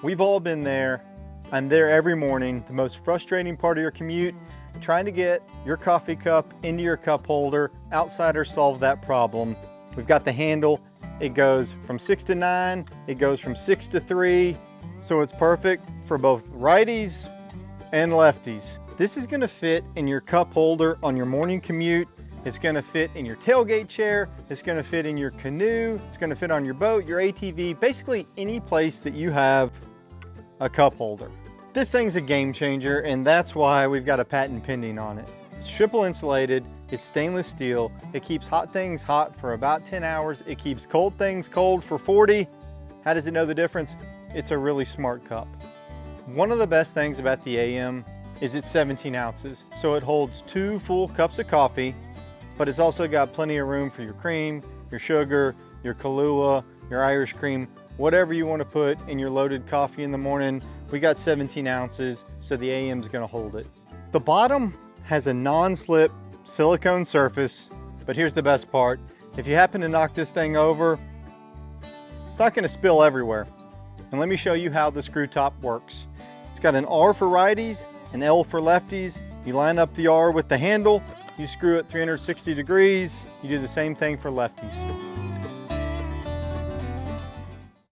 We've all been there. I'm there every morning. The most frustrating part of your commute, trying to get your coffee cup into your cup holder. Outsiders solve that problem. We've got the handle. It goes from 6 to 9. It goes from 6 to 3. So it's perfect for both righties and lefties. This is gonna fit in your cup holder on your morning commute. It's gonna fit in your tailgate chair. It's gonna fit in your canoe. It's gonna fit on your boat, your ATV, basically any place that you have a cup holder. This thing's a game changer, and that's why we've got a patent pending on it. It's triple insulated, it's stainless steel. It keeps hot things hot for about 10 hours. It keeps cold things cold for 40. How does it know the difference? It's a really smart cup. One of the best things about the AM is it's 17 ounces. So it holds 2 full cups of coffee, but it's also got plenty of room for your cream, your sugar, your Kahlua, your Irish cream, whatever you want to put in your loaded coffee in the morning. We got 17 ounces, so the AM's gonna hold it. The bottom has a non-slip silicone surface, but here's the best part. If you happen to knock this thing over, it's not gonna spill everywhere. And let me show you how the screw top works. It's got an R for righties, an L for lefties. You line up the R with the handle, you screw it 360 degrees, you do the same thing for lefties.